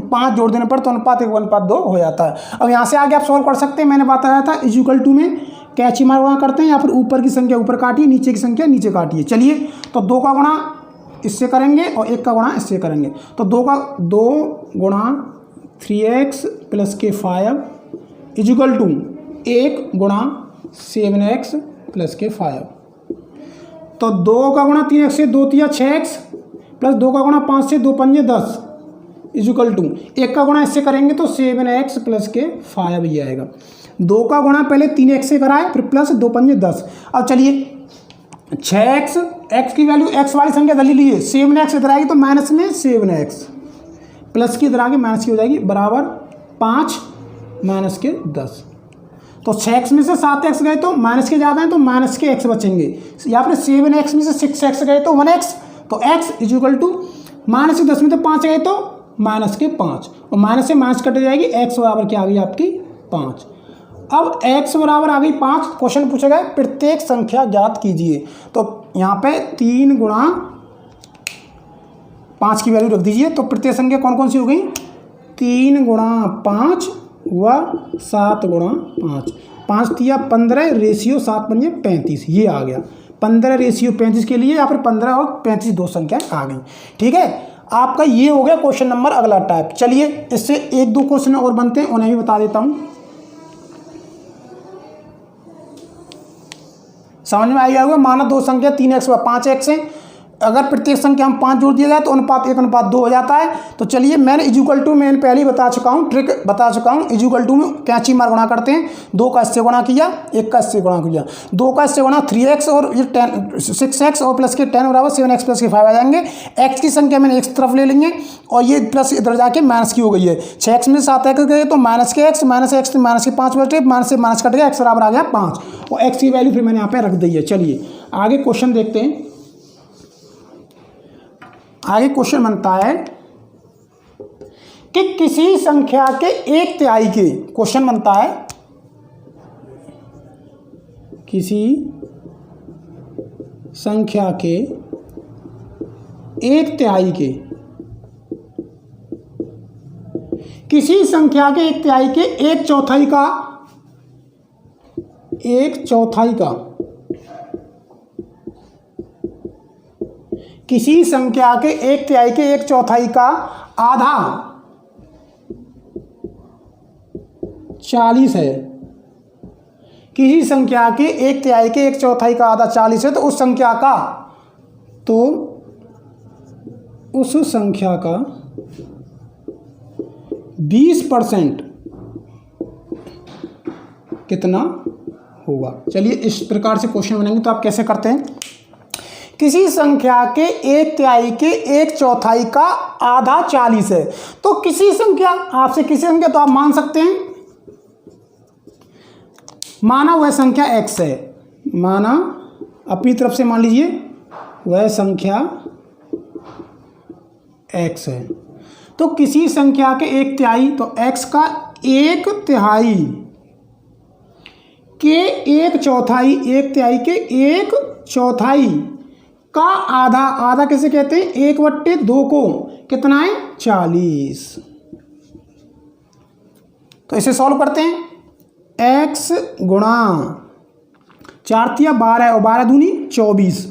5 जोड़ देने पर तो अनुपात 1/2 हो जाता है। अब यहाँ से आगे आप सॉल्व कर सकते हैं। मैंने बताया था इक्वल टू में कैची मार गुणा करते हैं या फिर ऊपर की संख्या ऊपर काटिए, नीचे की संख्या नीचे काटिए। चलिए, तो 2 का गुणा इससे करेंगे और 1 का गुणा इससे करेंगे। तो 2 गुणा 3x + के 5 इक्वल टू 1 गुणा 7x + के 5। तो 2 का गुणा 3x से 2 तिया 6x प्लस 2 का गुणा 5 से 2 पंजे 10 इक्वल टू 1 का गुणा इससे करेंगे तो 7x + के 5 ही आएगा। 2 का गुणा पहले 3x से कराए फिर प्लस 2 पंजे 10। अब चलिए 6x, x की वैल्यू x वाली संख्या दली लीजिए, 7x इधर आएगी तो माइनस में 7x प्लस की इधर आगे माइनस की हो जाएगी बराबर 5 माइनस के 10। तो 6x में से 7x गए तो माइनस के ज़्यादा हैं तो माइनस के x बचेंगे, या फिर 7x में से 6x गए तो 1x, तो x इक्वल टू माइनस के 10 में तो 5 गए तो माइनस के 5 और माइनस से माइनस कट जाएगी, x बराबर क्या आ गई आपकी 5। अब x बराबर आ गई 5। क्वेश्चन पूछा गया प्रत्येक संख्या ज्ञात कीजिए। तो यहाँ पे 3 गुणा 5 की वैल्यू रख दीजिए। तो प्रत्येक संख्या कौन कौन सी हो गई, 3 गुणा 5 व 7 गुणा 5। 5 तिया 15 रेशियो 7 बन गए 35, ये आ गया 15 रेशियो 35 के लिए, या फिर 15 और 35 दो संख्याएं आ गई। ठीक है, आपका ये हो गया क्वेश्चन नंबर अगला टाइप। चलिए, इससे 1-2 क्वेश्चन और बनते हैं, उन्हें भी बता देता हूँ। समझ में आई होगा। माना दो संख्या 3x व 5x है। अगर प्रत्येक संख्या हम 5 जोड़ दिया जाए तो अनुपात 1/2 हो जाता है। तो चलिए, मैंने इक्वल टू मैंने पहले ही बता चुका हूँ, ट्रिक बता चुका हूँ। इक्वल टू में कैची मार गुणा करते हैं, 2 का इससे गुणा किया, 1 का इससे गुणा किया। 2 का इससे गुणा 3x और ये 6x और प्लस के 10 बराबर 7x + के 5 आ जाएंगे। x की संख्या मैंने एक तरफ ले लेंगे और ये प्लस इधर जाके माइनस की हो गई है। 6x में 7x गए तो माइनस के x, माइनस x माइनस के 5 बचे, माइनस से माइनस कट गया, x बराबर आ गया 5 और x की वैल्यू फिर मैंने यहाँ पे रख दी है। चलिए आगे क्वेश्चन देखते हैं। आगे क्वेश्चन बनता है कि किसी संख्या के 1/3 के, क्वेश्चन बनता है किसी संख्या के 1/3 के, किसी संख्या के 1/3 के 1/4 का, 1/4 का, किसी संख्या के 1/3 के 1/4 का आधा 40 है। किसी संख्या के 1/3 के 1/4 का आधा 40 है तो उस संख्या का, तो उस संख्या का 20% कितना होगा। चलिए इस प्रकार से क्वेश्चन बनेंगे। तो आप कैसे करते हैं, किसी संख्या के 1/3 के 1/4 का आधा 40 है। तो किसी संख्या, आपसे किसी संख्या तो आप मान सकते हैं, माना वह संख्या x है, माना अपनी तरफ से मान लीजिए वह संख्या x है। तो किसी संख्या के 1/3, तो x का 1/3 के 1/4, 1/3 के 1/4 का आधा, आधा कैसे कहते हैं, 1/2 को कितना है 40। तो इसे सॉल्व करते हैं। x गुणा 4 तिया 12 और 12 दूनी 24।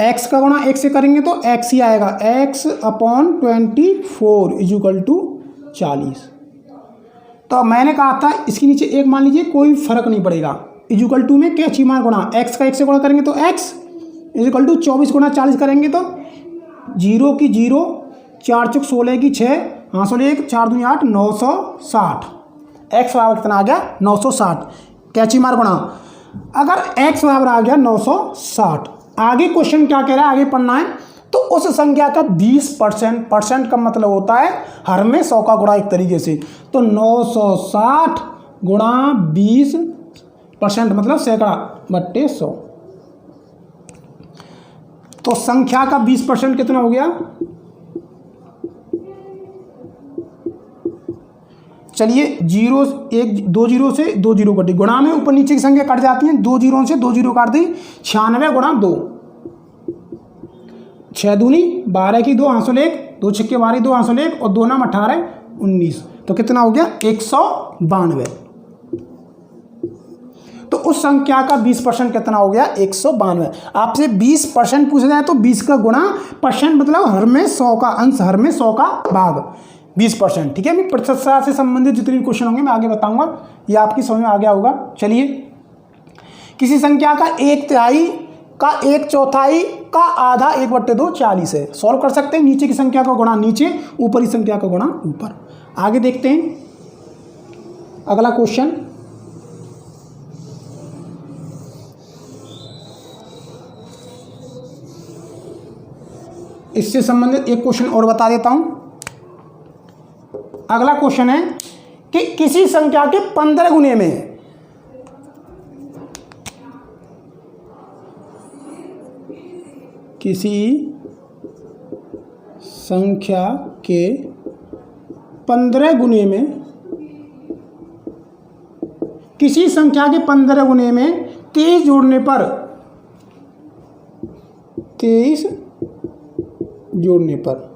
x का गुणा 1 से करेंगे तो x ही आएगा, x/24 इक्वल टू 40। तो मैंने कहा था इसके नीचे 1 मान लीजिए, कोई फर्क नहीं पड़ेगा। इक्वल टू में कैची मार गुणा एक्स का 1 से गुणा करेंगे तो एक्स इक्वल टू 24 गुणा 40 करेंगे तो 0 की 0, 4 चौक 16 की 6, हाँ 16 1 4 दूनी 8, 960। एक्स बराबर कितना आ गया 960, कैची मार गुणा। अगर एक्स बराबर आ गया 960, आगे क्वेश्चन क्या कह रहा है, आगे पढ़ना है। तो उस संख्या का 20%, परसेंट का मतलब होता है हर में 100 का गुणा, एक तरीके से। तो 960 गुणा 20% मतलब सैकड़ा बट्टे 100। तो संख्या का 20% कितना हो गया, चलिए 0 1 2 0 से 2 0 कटी, गुणा में ऊपर नीचे की संख्या कट जाती है, 2 0 से 2 0 काट दी, 96 गुणा 2, 6 दूनी 12 की 2 आंसुल 1, 2 छक्के 12 2 आंसुल 1 और 2 नाम 18 19। तो कितना हो गया 192। तो उस संख्या का 20% कितना हो गया 192। आपसे 20% पूछा जाए तो 20 का गुणा, परसेंट मतलब हर में 100 का अंश, हर में 100 का भाग, 20%। ठीक है, मैं प्रतिशत से संबंधित जितने भी क्वेश्चन होंगे मैं आगे बताऊंगा, ये आपकी समझ में आ गया होगा। चलिए, किसी संख्या का 1/3 का 1/4 का आधा 1/2 40 है। सॉल्व कर सकते हैं, नीचे की संख्या का गुणा नीचे, ऊपर की संख्या का गुणा ऊपर। आगे देखते हैं अगला क्वेश्चन। इससे संबंधित एक क्वेश्चन और बता देता हूं। अगला क्वेश्चन है कि किसी संख्या के 15 गुने में किसी संख्या के 15 गुने में किसी संख्या के 15 गुने में 23 जोड़ने पर 23 जोड़ने पर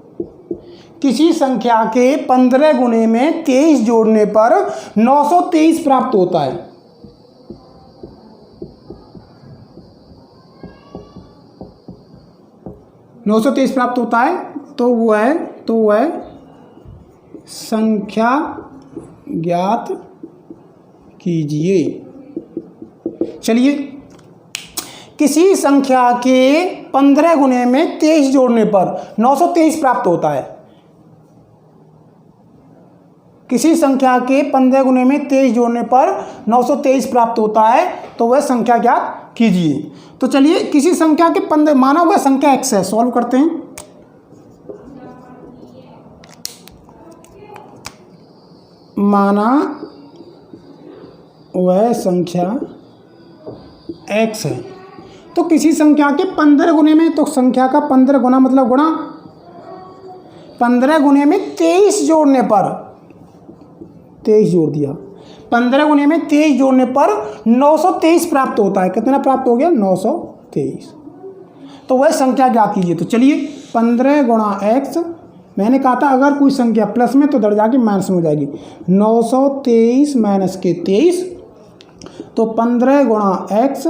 किसी संख्या के 15 गुने में 23 जोड़ने पर 923 प्राप्त होता है। प्राप्त होता है तो वह संख्या ज्ञात कीजिए। चलिए, किसी संख्या के 15 गुने में 23 जोड़ने पर 923 प्राप्त होता है। किसी संख्या के 15 गुने में 23 जोड़ने पर 923 प्राप्त होता है तो वह संख्या ज्ञात कीजिए। तो चलिए, किसी संख्या के 15, माना हुआ संख्या x है, सॉल्व करते हैं। माना वह संख्या x है, तो किसी संख्या के 15 गुने में, तो संख्या का 15 गुना मतलब गुणा, 15 गुने में 23 जोड़ने पर 23 जोड़ दिया, 15 गुने में 23 जोड़ने पर 923 प्राप्त होता है। कितना प्राप्त हो गया 923। तो वह संख्या ज्ञात कीजिए। तो चलिए, 15 गुणा x, मैंने कहा था अगर कोई संख्या प्लस में तो दड़ जाके माइनस में हो जाएगी, 923 माइनस के 23, तो 15 गुणा x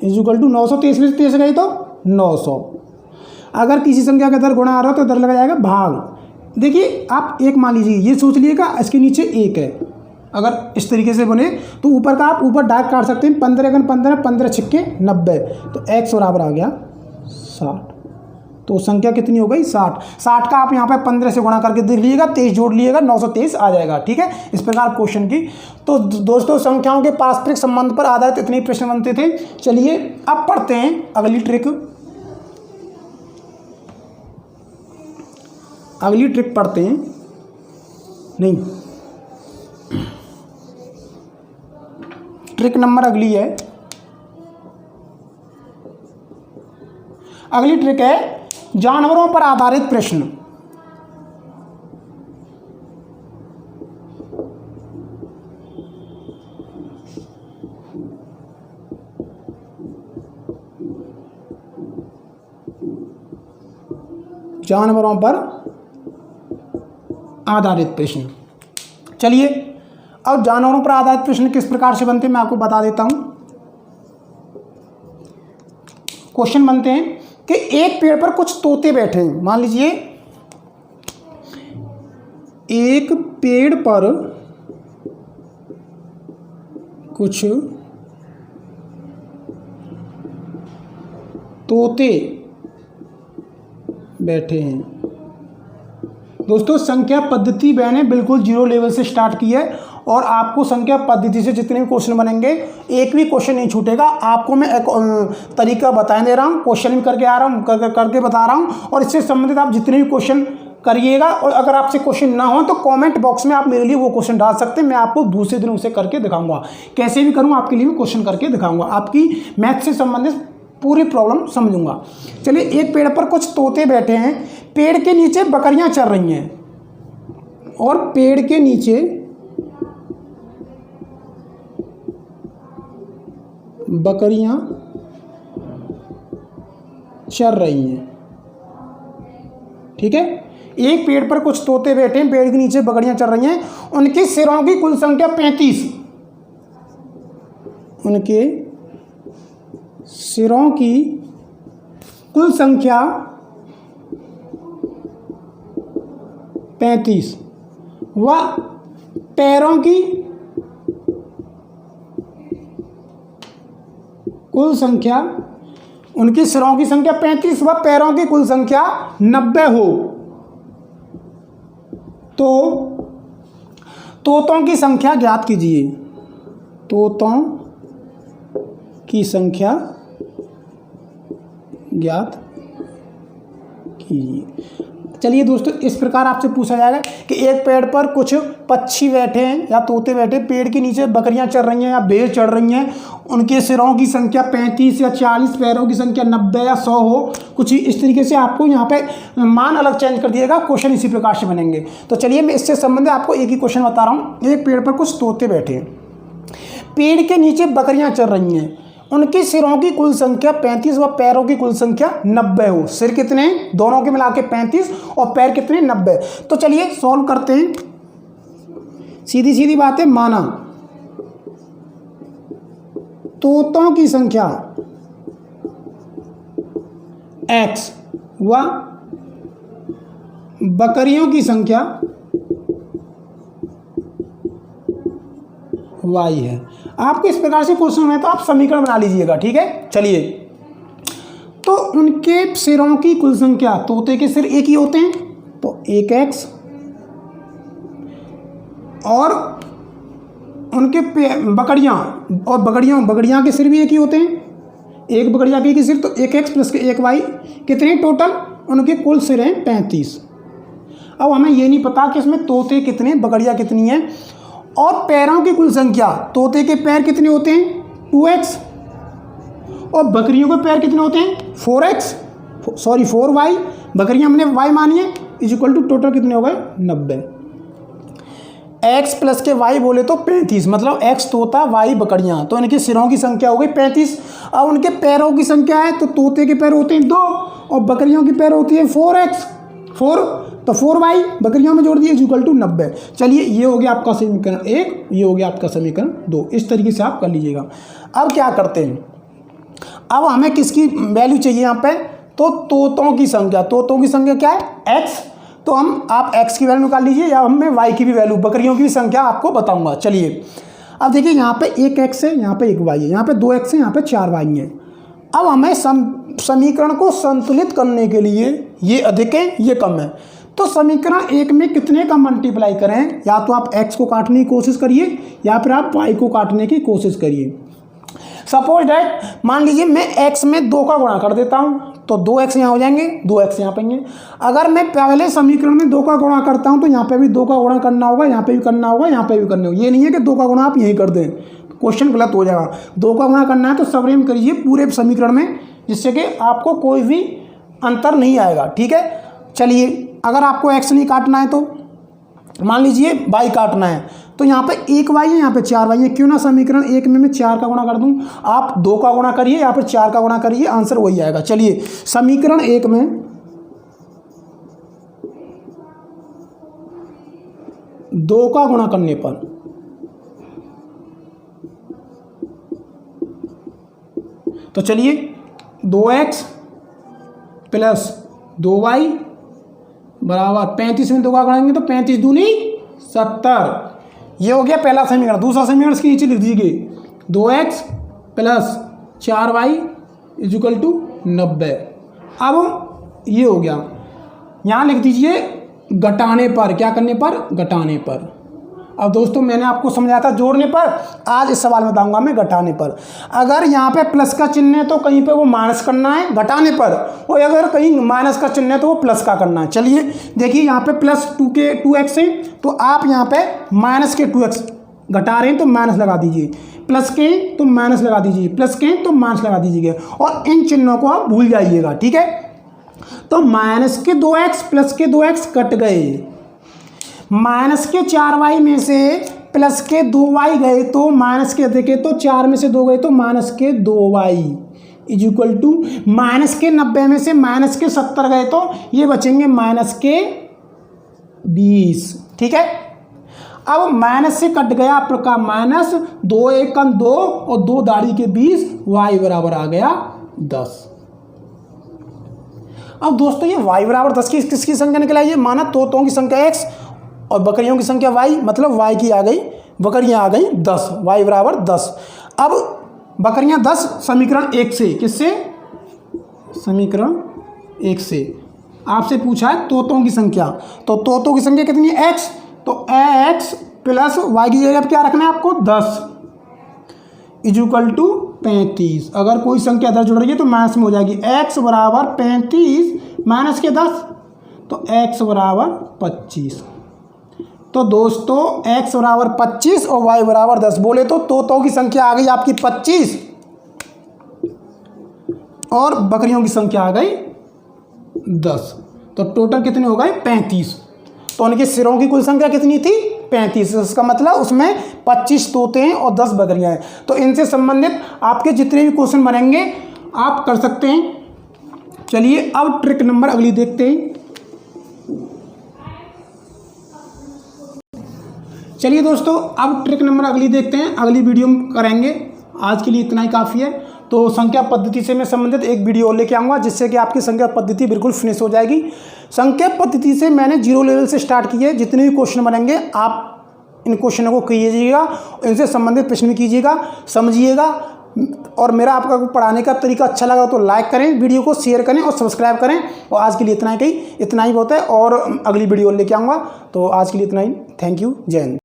इक्वल टू 923 में 23 गई तो 900। अगर किसी संख्या का दर गुणा आ रहा हो तो दर लगा जाएगा भाग। देखिए, आप एक मान लीजिए, ये सोच लीजिएगा इसके नीचे 1 है, अगर इस तरीके से बने तो ऊपर का आप ऊपर डायरेक्ट काट सकते हैं। 15 गुना 15, 15 छक्के 90, तो x बराबर आ गया 60। तो संख्या कितनी हो गई 60। 60 का आप यहाँ पे 15 से गुणा करके देख लीजिएगा, 23 जोड़ लीजिएगा, 923 आ जाएगा। ठीक है, इस प्रकार क्वेश्चन की। तो दोस्तों, संख्याओं के पारस्परिक संबंध पर आधारित इतने ही प्रश्न बनते थे। चलिए, अब पढ़ते हैं अगली ट्रिक। अगली ट्रिक पढ़ते हैं, नहीं, ट्रिक नंबर अगली है। अगली ट्रिक है जानवरों पर आधारित प्रश्न। जानवरों पर आधारित प्रश्न। चलिए, अब जानवरों पर आधारित प्रश्न किस प्रकार से बनते हैं मैं आपको बता देता हूं। क्वेश्चन बनते हैं कि एक पेड़ पर कुछ तोते बैठे हैं। मान लीजिए एक पेड़ पर कुछ तोते बैठे हैं। दोस्तों संख्या पद्धति मैंने बिल्कुल जीरो लेवल से स्टार्ट की है और आपको संख्या पद्धति से जितने भी क्वेश्चन बनेंगे एक भी क्वेश्चन नहीं छूटेगा। आपको मैं एक तरीका बता दे रहा हूँ, क्वेश्चन भी करके आ रहा हूँ, करके बता रहा हूँ और इससे संबंधित आप जितने भी क्वेश्चन करिएगा। और अगर आपसे क्वेश्चन ना हो तो कमेंट बॉक्स में आप मेरे लिए वो क्वेश्चन डाल सकते हैं, मैं आपको दूसरे दिन उसे करके दिखाऊंगा। कैसे भी करूँ आपके लिए भी क्वेश्चन करके दिखाऊंगा, आपकी मैथ से संबंधित पूरी प्रॉब्लम समझूंगा। चलिए, एक पेड़ पर कुछ तोते बैठे हैं, पेड़ के नीचे बकरियां चर रही हैं और पेड़ के नीचे बकरियां चर रही हैं। ठीक है, एक पेड़ पर कुछ तोते बैठे हैं, पेड़ के नीचे बकरियां चर रही हैं, उनके सिरों की कुल संख्या 35। उनके सिरों की कुल संख्या 35 व पैरों की कुल संख्या, उनके सिरों की संख्या 35 व पैरों की कुल संख्या 90 हो तो तोतों की संख्या ज्ञात कीजिए। तोतों की संख्या ज्ञात कीजिए। चलिए दोस्तों, इस प्रकार आपसे पूछा जाएगा कि एक पेड़ पर कुछ पक्षी बैठे हैं या तोते बैठे, पेड़ के नीचे बकरियां चढ़ रही हैं या भेड़ चढ़ रही हैं, उनके सिरों की संख्या 35 या 40, पैरों की संख्या 90 या 100 हो, कुछ इस तरीके से आपको यहाँ पे मान अलग चेंज कर दिएगा, क्वेश्चन इसी प्रकार से बनेंगे। तो चलिए, मैं इससे संबंधित आपको एक ही क्वेश्चन बता रहा हूँ। एक पेड़ पर कुछ तोते बैठे हैं, पेड़ के नीचे बकरियां चढ़ रही हैं, उनके सिरों की कुल संख्या 35 व पैरों की कुल संख्या 90 हो। सिर कितने, दोनों के मिला के 35 और पैर कितने, 90। तो चलिए सॉल्व करते हैं, सीधी सीधी बात है। माना तोतों की संख्या x व बकरियों की संख्या y है। आपको इस प्रकार से क्वेश्चन है तो आप समीकरण बना लीजिएगा। ठीक है, चलिए, तो उनके सिरों की कुल संख्या, तोते के सिर एक ही होते हैं तो 1x, और उनके बकरियां के सिर भी एक ही होते हैं, एक बकरियां के सिर तो 1x प्लस के 1y, कितने टोटल उनके कुल सिर हैं 35। अब हमें ये नहीं पता कि इसमें तोते कितने, बकरियां कितनी हैं, और पैरों की कुल संख्या, तोते के पैर कितने होते हैं 2x और बकरियों के पैर कितने होते हैं 4y, बकरियां हमने y मानी है, इक्वल टू टोटल कितने हो गए 90। x प्लस के y बोले तो 35, मतलब x तोता y बकरियां, तो इनके सिरों की संख्या हो गई 35। अब उनके पैरों की संख्या है तो तोते के पैर होते हैं 2 और बकरियों की पैर होती है 4x, 4 तो 4y बकरियों में जोड़ दिए इक्वल टू 90। चलिए, ये हो गया आपका समीकरण 1, ये हो गया आपका समीकरण 2। इस तरीके से आप कर लीजिएगा। अब क्या करते हैं, अब हमें किसकी वैल्यू चाहिए यहाँ पे, तो तोतों की संख्या क्या है x, तो आप x की वैल्यू निकाल लीजिए या हमें y की भी वैल्यू, बकरियों की भी संख्या आपको बताऊंगा। चलिए, अब देखिए यहाँ पे 1x है, यहाँ पे 1y है, यहाँ पे 2x है, यहाँ पे 4y है। अब हमें समीकरण को संतुलित करने के लिए ये अधिक है ये कम है, तो समीकरण 1 में कितने का मल्टीप्लाई करें, या तो आप x को काटने की कोशिश करिए या फिर आप y को काटने की कोशिश करिए। सपोज डैट, मान लीजिए मैं x में 2 का गुणा कर देता हूँ तो 2x यहाँ हो जाएंगे, 2x यहाँ पेंगे। अगर मैं पहले समीकरण में 2 का गुणा करता हूँ तो यहाँ पे भी 2 का गुणा करना होगा, यहाँ पे भी करना होगा, यहाँ पे भी करना होगा। ये नहीं है कि 2 का गुणा आप यहीं कर दें, क्वेश्चन गलत हो जाएगा। 2 का गुणा करना है तो सबरेम करिए पूरे समीकरण में, जिससे कि आपको कोई भी अंतर नहीं आएगा। ठीक है, चलिए, अगर आपको x नहीं काटना है तो मान लीजिए y काटना है, तो यहाँ पे 1y है, यहाँ पे 4y है। क्यों ना समीकरण 1 में मैं 4 का गुणा कर दूँ, आप 2 का गुणा करिए या फिर 4 का गुणा करिए, आंसर वही आएगा। चलिए, समीकरण 1 में 2 का गुणा करने पर तो चलिए 2x प्लस 2y बराबर 35 में 2 का गुणाएंगे तो 35 दूनी 70। ये हो गया पहला समीकरण। दूसरा समीकरण इसके नीचे लिख दीजिए 2x plus 4y equal to 90। अब ये हो गया, यहाँ लिख दीजिए घटाने पर, क्या करने पर, घटाने पर। अब दोस्तों मैंने आपको समझाया था जोड़ने पर, आज इस सवाल में बताऊंगा मैं घटाने पर। अगर यहाँ पे प्लस का चिन्ह है तो कहीं पे वो माइनस करना है घटाने पर, और अगर कहीं माइनस का चिन्ह है तो वो प्लस का करना है। चलिए देखिए, यहाँ पे प्लस 2x है तो आप यहाँ पे माइनस के 2x घटा रहे हैं तो माइनस लगा दीजिए, प्लस के तो माइनस लगा दीजिए, प्लस के तो माइनस लगा दीजिएगा, और इन चिन्हों को आप भूल जाइएगा, ठीक है। तो माइनस के 2x प्लस के 2x कट गए, माइनस के 4y में से प्लस के 2y गए तो माइनस के, देखे तो 4 में से 2 गए तो माइनस के 2y is equal to minus के 90 में से माइनस के 70 गए तो ये बचेंगे माइनस के 20, ठीक है। अब माइनस से कट गया आपका माइनस, 2 1 2 और 2 दाढ़ी के 20, y बराबर आ गया 10। अब दोस्तों ये y बराबर 10 की किसकी संख्या निकल आई है, माना तोतों की संख्या x और बकरियों की संख्या y, मतलब y की आ गई, बकरियां आ गई 10, y बराबर 10। अब बकरियां 10 समीकरण 1 से, किससे, समीकरण 1 से आपसे पूछा है तोतों की संख्या, तो तोतों की संख्या कितनी है, x, तो x प्लस y की जगह क्या रखना है आपको 10 इज इक्वल टू 35। अगर कोई संख्या 10 जुड़ रही है तो माइनस में हो जाएगी, x बराबर 35 माइनस के 10 तो x बराबर 25। तो दोस्तों x बराबर 25 और y बराबर 10, बोले तो तोतों की संख्या आ गई आपकी 25 और बकरियों की संख्या आ गई 10, तो टोटल कितने हो गए 35। तो उनके सिरों की कुल संख्या कितनी थी 35, इसका मतलब उसमें 25 तोते हैं और 10 बकरियां हैं। तो इनसे संबंधित आपके जितने भी क्वेश्चन बनेंगे आप कर सकते हैं। चलिए अब ट्रिक नंबर अगली देखते हैं। चलिए दोस्तों अब ट्रिक नंबर अगली देखते हैं, अगली वीडियो में करेंगे। आज के लिए इतना ही काफ़ी है। तो संख्या पद्धति से मैं संबंधित एक वीडियो और लेके आऊँगा जिससे कि आपकी संख्या पद्धति बिल्कुल फिनिश हो जाएगी। संख्या पद्धति से मैंने 0 लेवल से स्टार्ट की है। जितने भी क्वेश्चन बनेंगे आप इन क्वेश्चनों को कीजिएगा, इनसे संबंधित प्रश्न भी कीजिएगा, समझिएगा। और मेरा आपका पढ़ाने का तरीका अच्छा लगा तो लाइक करें, वीडियो को शेयर करें और सब्सक्राइब करें। और आज के लिए इतना ही बहुत है, और अगली वीडियो लेके आऊँगा। तो आज के लिए इतना ही। थैंक यू, जय हिंद।